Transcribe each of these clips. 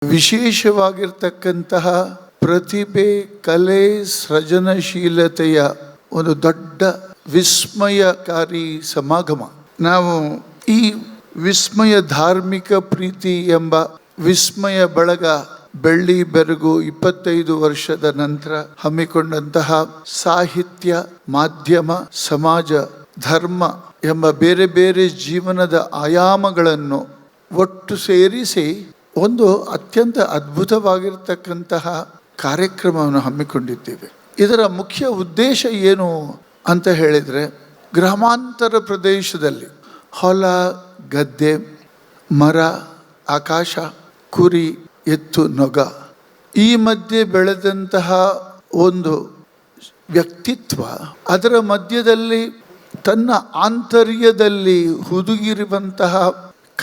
ವಿಶೇಷವಾಗಿರ್ತಕ್ಕಂತಹ ಪ್ರತಿಭೆ, ಕಲೆ, ಸೃಜನಶೀಲತೆಯ ಒಂದು ದೊಡ್ಡ ವಿಸ್ಮಯಕಾರಿ ಸಮಾಗಮ. ನಾವು ಈ ವಿಸ್ಮಯ ಧಾರ್ಮಿಕ ಪ್ರೀತಿ ಎಂಬ ವಿಸ್ಮಯ ಬಳಗ ಬೆಳ್ಳಿ ಬೆರಗು 25 ವರ್ಷದ ನಂತರ ಹಮ್ಮಿಕೊಂಡಂತಹ ಸಾಹಿತ್ಯ, ಮಾಧ್ಯಮ, ಸಮಾಜ, ಧರ್ಮ ಎಂಬ ಬೇರೆ ಬೇರೆ ಜೀವನದ ಆಯಾಮಗಳನ್ನು ಒಟ್ಟು ಸೇರಿಸಿ ಒಂದು ಅತ್ಯಂತ ಅದ್ಭುತವಾಗಿರ್ತಕ್ಕಂತಹ ಕಾರ್ಯಕ್ರಮವನ್ನು ಹಮ್ಮಿಕೊಂಡಿದ್ದೇವೆ. ಇದರ ಮುಖ್ಯ ಉದ್ದೇಶ ಏನು ಅಂತ ಹೇಳಿದರೆ, ಗ್ರಾಮಾಂತರ ಪ್ರದೇಶದಲ್ಲಿ ಹೊಲ, ಗದ್ದೆ, ಮರ, ಆಕಾಶ, ಕುರಿ, ಎತ್ತು, ನೊಗ ಈ ಮಧ್ಯೆ ಬೆಳೆದಂತಹ ಒಂದು ವ್ಯಕ್ತಿತ್ವ, ಅದರ ಮಧ್ಯದಲ್ಲಿ ತನ್ನ ಆಂತರ್ಯದಲ್ಲಿ ಹುದುಗಿರುವಂತಹ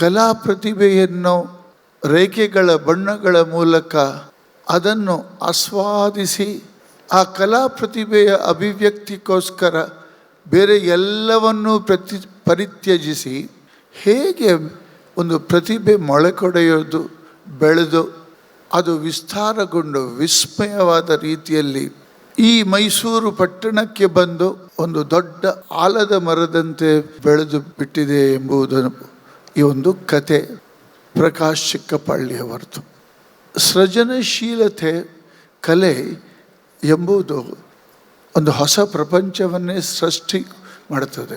ಕಲಾ ಪ್ರತಿಭೆಯನ್ನು ರೇಖೆಗಳ, ಬಣ್ಣಗಳ ಮೂಲಕ ಅದನ್ನು ಆಸ್ವಾದಿಸಿ ಆ ಕಲಾ ಪ್ರತಿಭೆಯ ಅಭಿವ್ಯಕ್ತಿಗೋಸ್ಕರ ಬೇರೆ ಎಲ್ಲವನ್ನೂ ಪರಿತ್ಯಜಿಸಿ ಹೇಗೆ ಒಂದು ಪ್ರತಿಭೆ ಮೊಳೆಕೊಡೆಯೋದು, ಬೆಳೆದು ಅದು ವಿಸ್ತಾರಗೊಂಡು ವಿಸ್ಮಯವಾದ ರೀತಿಯಲ್ಲಿ ಈ ಮೈಸೂರು ಪಟ್ಟಣಕ್ಕೆ ಬಂದು ಒಂದು ದೊಡ್ಡ ಆಲದ ಮರದಂತೆ ಬೆಳೆದು ಬಿಟ್ಟಿದೆ ಎಂಬುದನ್ನು ಈ ಒಂದು ಕತೆ ಪ್ರಕಾಶ್ ಚಿಕ್ಕಪಳ್ಳಿಯವರದು. ಸೃಜನಶೀಲತೆ, ಕಲೆ ಎಂಬುದು ಒಂದು ಹೊಸ ಪ್ರಪಂಚವನ್ನೇ ಸೃಷ್ಟಿ ಮಾಡುತ್ತದೆ.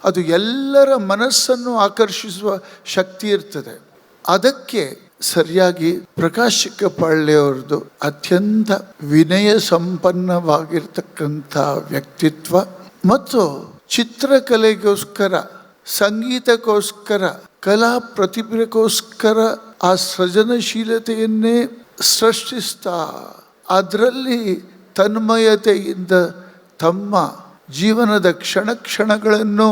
ಅದು ಎಲ್ಲರ ಮನಸ್ಸನ್ನು ಆಕರ್ಷಿಸುವ ಶಕ್ತಿ ಇರ್ತದೆ. ಅದಕ್ಕೆ ಸರಿಯಾಗಿ ಪ್ರಕಾಶ್ ಚಿಕ್ಕಪಳ್ಳಿಯವರದು ಅತ್ಯಂತ ವಿನಯ ಸಂಪನ್ನವಾಗಿರ್ತಕ್ಕಂಥ ವ್ಯಕ್ತಿತ್ವ ಮತ್ತು ಚಿತ್ರಕಲೆಗೋಸ್ಕರ, ಸಂಗೀತಕ್ಕೋಸ್ಕರ, ಕಲಾ ಪ್ರತಿಭೆಗೋಸ್ಕರ ಆ ಸೃಜನಶೀಲತೆಯನ್ನೇ ಸೃಷ್ಟಿಸ್ತಾ ಅದರಲ್ಲಿ ತನ್ಮಯತೆಯಿಂದ ತಮ್ಮ ಜೀವನದ ಕ್ಷಣಗಳನ್ನು,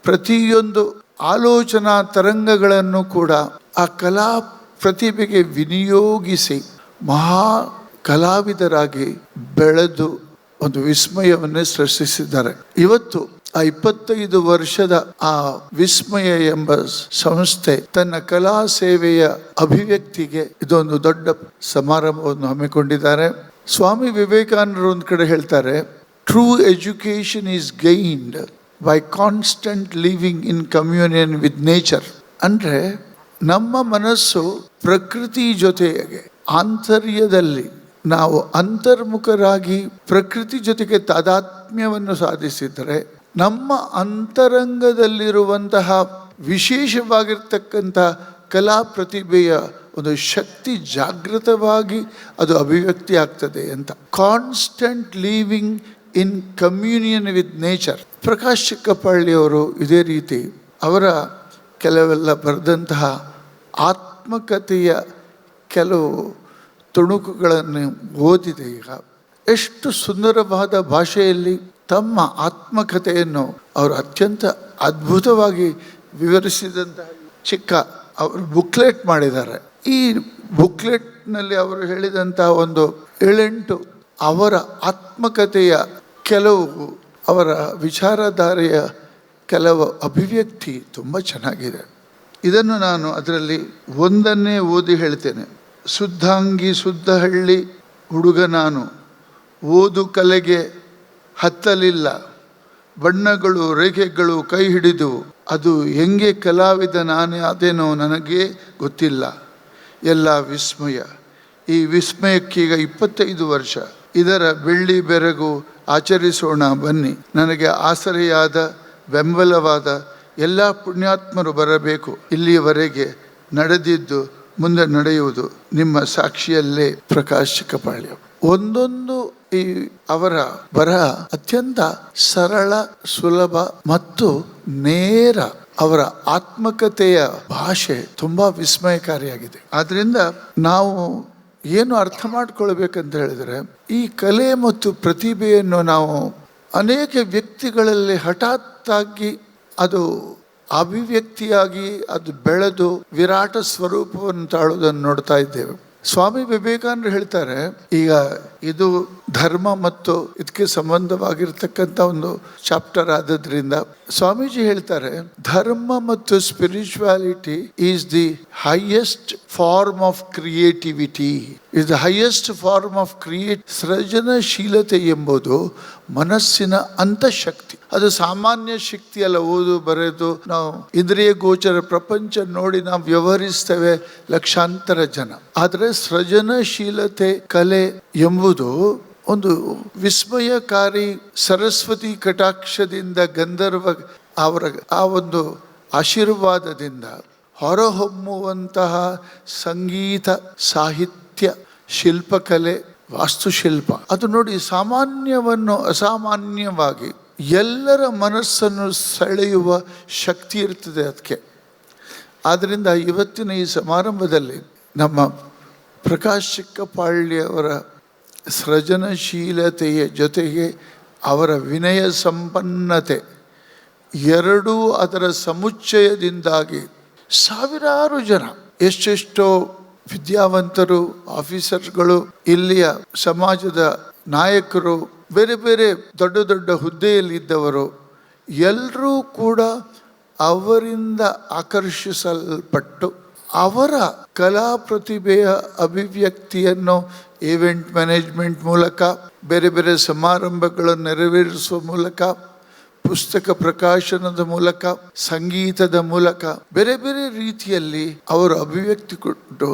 ಪ್ರತಿಯೊಂದು ಆಲೋಚನಾ ತರಂಗಗಳನ್ನು ಕೂಡ ಆ ಕಲಾ ಪ್ರತಿಭೆಗೆ ವಿನಿಯೋಗಿಸಿ ಮಹಾ ಕಲಾವಿದರಾಗಿ ಬೆಳೆದು ಒಂದು ವಿಸ್ಮಯವನ್ನೇ ಸೃಷ್ಟಿಸಿದ್ದಾರೆ. ಇವತ್ತು ಆ 25 ವರ್ಷದ ಆ ವಿಸ್ಮಯ ಎಂಬ ಸಂಸ್ಥೆ ತನ್ನ ಕಲಾ ಸೇವೆಯ ಅಭಿವ್ಯಕ್ತಿಗೆ ಇದೊಂದು ದೊಡ್ಡ ಸಮಾರಂಭವನ್ನು ಹಮ್ಮಿಕೊಂಡಿದ್ದಾರೆ. ಸ್ವಾಮಿ ವಿವೇಕಾನಂದರು ಒಂದು ಕಡೆ ಹೇಳ್ತಾರೆ, true education is gained by constant living in communion with nature. ಅಂದರೆ ನಮ್ಮ ಮನಸ್ಸು ಪ್ರಕೃತಿ ಜೊತೆಗೆ ಆಂತರ್ಯದಲ್ಲಿ ನಾವು ಅಂತರ್ಮುಖರಾಗಿ ಪ್ರಕೃತಿ ಜೊತೆಗೆ ತಾದಾತ್ಮ್ಯವನ್ನು ಸಾಧಿಸಿದರೆ ನಮ್ಮ ಅಂತರಂಗದಲ್ಲಿರುವಂತಹ ವಿಶೇಷವಾಗಿರ್ತಕ್ಕಂಥ ಕಲಾ ಪ್ರತಿಭೆಯ ಒಂದು ಶಕ್ತಿ ಜಾಗೃತವಾಗಿ ಅದು ಅಭಿವ್ಯಕ್ತಿ ಆಗ್ತದೆ ಅಂತ. Constant living in communion with nature. Prakash ಚಿಕ್ಕಪಳ್ಳಿಯವರು ಇದೇ ರೀತಿ ಅವರ ಕೆಲವೆಲ್ಲ ಬರೆದಂತಹ ಆತ್ಮಕಥೆಯ ಕೆಲವು ತುಣುಕುಗಳನ್ನು ಓದಿದೆ. ಈಗ ಎಷ್ಟು ಸುಂದರವಾದ ಭಾಷೆಯಲ್ಲಿ ತಮ್ಮ ಆತ್ಮಕಥೆಯನ್ನು ಅವರು ಅತ್ಯಂತ ಅದ್ಭುತವಾಗಿ ವಿವರಿಸಿದಂತಹ ಚಿಕ್ಕ ಅವರು ಬುಕ್ಲೆಟ್ ಮಾಡಿದ್ದಾರೆ. ಈ ಬುಕ್ಲೆಟ್ನಲ್ಲಿ ಅವರು ಹೇಳಿದಂತಹ ಒಂದು 7-8 ಅವರ ಆತ್ಮಕಥೆಯ ಕೆಲವು ಅವರ ವಿಚಾರಧಾರೆಯ ಕೆಲವು ಅಭಿವ್ಯಕ್ತಿ ತುಂಬ ಚೆನ್ನಾಗಿದೆ. ಇದನ್ನು ನಾನು ಅದರಲ್ಲಿ ಒಂದನ್ನೇ ಓದಿ ಹೇಳ್ತೇನೆ. ಶುದ್ಧಾಂಗಿ ಶುದ್ಧಹಳ್ಳಿ ಹುಡುಗ ನಾನು, ಓದು ಕಲೆಗೆ ಹತ್ತಲಿಲ್ಲ, ಬಣ್ಣಗಳು ರೇಖೆಗಳು ಕೈ ಹಿಡಿದು, ಅದು ಹೆಂಗೆ ಕಲಾವಿದ ನಾನೇ ಅದೇನೋ ನನಗೇ ಗೊತ್ತಿಲ್ಲ, ಎಲ್ಲ ವಿಸ್ಮಯ. ಈ ವಿಸ್ಮಯಕ್ಕೀಗ 25 ವರ್ಷ. ಇದರ ಬೆಳ್ಳಿ ಬೆರಗು ಆಚರಿಸೋಣ ಬನ್ನಿ. ನನಗೆ ಆಸರೆಯಾದ, ಬೆಂಬಲವಾದ ಎಲ್ಲ ಪುಣ್ಯಾತ್ಮರು ಬರಬೇಕು. ಇಲ್ಲಿಯವರೆಗೆ ನಡೆದಿದ್ದು ಮುಂದೆ ನಡೆಯುವುದು ನಿಮ್ಮ ಸಾಕ್ಷಿಯಲ್ಲೇ. ಪ್ರಕಾಶ್ ಚಿಕ್ಕಪಳ್ಳಿ. ಒಂದೊಂದು ಈ ಅವರ ಬರಹ ಅತ್ಯಂತ ಸರಳ, ಸುಲಭ ಮತ್ತು ನೇರ. ಅವರ ಆತ್ಮಕಥೆಯ ಭಾಷೆ ತುಂಬಾ ವಿಸ್ಮಯಕಾರಿಯಾಗಿದೆ. ಆದ್ರಿಂದ ನಾವು ಏನು ಅರ್ಥ ಮಾಡ್ಕೊಳ್ಬೇಕಂತ ಹೇಳಿದ್ರೆ, ಈ ಕಲೆ ಮತ್ತು ಪ್ರತಿಭೆಯನ್ನು ನಾವು ಅನೇಕ ವ್ಯಕ್ತಿಗಳಲ್ಲಿ ಹಠಾತ್ತಾಗಿ ಅದು ಅಭಿವ್ಯಕ್ತಿಯಾಗಿ ಅದು ಬೆಳೆದು ವಿರಾಟ ಸ್ವರೂಪವನ್ನು ತಾಳುವುದನ್ನು ನೋಡ್ತಾ ಇದ್ದೇವೆ. ಸ್ವಾಮಿ ವಿವೇಕಾನಂದರು ಹೇಳ್ತಾರೆ, ಈಗ ಇದು ಧರ್ಮ ಮತ್ತು ಇದಕ್ಕೆ ಸಂಬಂಧವಾಗಿರ್ತಕ್ಕಂಥ ಒಂದು ಚಾಪ್ಟರ್ ಆದದ್ರಿಂದ ಸ್ವಾಮೀಜಿ ಹೇಳ್ತಾರೆ, ಧರ್ಮ ಮತ್ತು spirituality is the highest form of creativity, is the highest form of ಸೃಜನಶೀಲತೆ ಎಂಬುದು ಮನಸ್ಸಿನ ಅಂತಃಶಕ್ತಿ. ಅದು ಸಾಮಾನ್ಯ ಶಕ್ತಿ ಅಲ್ಲ. ಓದು ಬರೆದು ನಾವು ಇಂದ್ರಿಯ ಗೋಚರ ಪ್ರಪಂಚ ನೋಡಿ ನಾವು ವ್ಯವಹರಿಸ್ತೇವೆ ಲಕ್ಷಾಂತರ ಜನ. ಆದರೆ ಸೃಜನಶೀಲತೆ ಕಲೆ ಎಂಬುದು ಒಂದು ವಿಸ್ಮಯಕಾರಿ ಸರಸ್ವತಿ ಕಟಾಕ್ಷದಿಂದ ಗಂಧರ್ವ ಅವರ ಆ ಒಂದು ಆಶೀರ್ವಾದದಿಂದ ಹೊರಹೊಮ್ಮುವಂತಹ ಸಂಗೀತ, ಸಾಹಿತ್ಯ, ಶಿಲ್ಪಕಲೆ, ವಾಸ್ತುಶಿಲ್ಪ. ಅದು ನೋಡಿ ಸಾಮಾನ್ಯವನ್ನು ಅಸಾಮಾನ್ಯವಾಗಿ ಎಲ್ಲರ ಮನಸ್ಸನ್ನು ಸೆಳೆಯುವ ಶಕ್ತಿ ಇರ್ತದೆ ಅದಕ್ಕೆ. ಆದ್ದರಿಂದ ಇವತ್ತಿನ ಈ ಸಮಾರಂಭದಲ್ಲಿ ನಮ್ಮ ಪ್ರಕಾಶ್ ಚಿಕ್ಕಪಾಳ್ಯಅವರ ಸೃಜನಶೀಲತೆಯ ಜೊತೆಗೆ ಅವರ ವಿನಯ ಸಂಪನ್ನತೆ ಎರಡೂ ಅದರ ಸಮುಚ್ಚಯದಿಂದಾಗಿ ಸಾವಿರಾರು ಜನ, ಎಷ್ಟೆಷ್ಟೋ ವಿದ್ಯಾವಂತರು, ಆಫೀಸರ್ಗಳು, ಇಲ್ಲಿಯ ಸಮಾಜದ ನಾಯಕರು, ಬೇರೆ ಬೇರೆ ದೊಡ್ಡ ದೊಡ್ಡ ಹುದ್ದೆಯಲ್ಲಿದ್ದವರು ಎಲ್ಲರೂ ಕೂಡ ಅವರಿಂದ ಆಕರ್ಷಿಸಲ್ಪಟ್ಟು ಅವರ ಕಲಾ ಪ್ರತಿಭೆಯ ಅಭಿವ್ಯಕ್ತಿಯನ್ನು ಈವೆಂಟ್ ಮ್ಯಾನೇಜ್ಮೆಂಟ್ ಮೂಲಕ, ಬೇರೆ ಬೇರೆ ಸಮಾರಂಭಗಳನ್ನು ನೆರವೇರಿಸುವ ಮೂಲಕ, ಪುಸ್ತಕ ಪ್ರಕಾಶನದ ಮೂಲಕ, ಸಂಗೀತದ ಮೂಲಕ, ಬೇರೆ ಬೇರೆ ರೀತಿಯಲ್ಲಿ ಅವರು ಅಭಿವ್ಯಕ್ತಿ ಕೊಟ್ಟು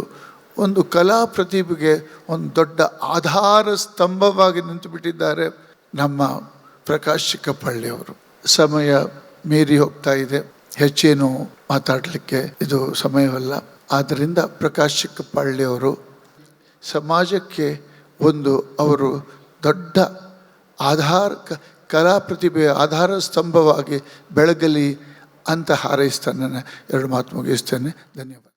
ಒಂದು ಕಲಾ ಪ್ರತಿಭೆಗೆ ಒಂದು ದೊಡ್ಡ ಆಧಾರ ಸ್ತಂಭವಾಗಿ ನಿಂತು ಬಿಟ್ಟಿದ್ದಾರೆ ನಮ್ಮ ಪ್ರಕಾಶ್ ಚಿಕ್ಕಪಾಳ್ಯವರು. ಸಮಯ ಮೀರಿ ಹೋಗ್ತಾ ಇದೆ, ಹೆಚ್ಚೇನು ಮಾತಾಡಲಿಕ್ಕೆ ಇದು ಸಮಯವಲ್ಲ. ಆದ್ದರಿಂದ ಪ್ರಕಾಶ್ ಚಿಕ್ಕಪಾಳ್ಯವರು ಸಮಾಜಕ್ಕೆ ಒಂದು ಅವರು ದೊಡ್ಡ ಕಲಾ ಪ್ರತಿಭೆಯ ಆಧಾರ ಸ್ತಂಭವಾಗಿ ಬೆಳಗಲಿ ಅಂತ ಹಾರೈಸ್ತಾನೆ. ಎರಡು ಮಾತು ಮುಗಿಸ್ತೇನೆ. ಧನ್ಯವಾದ.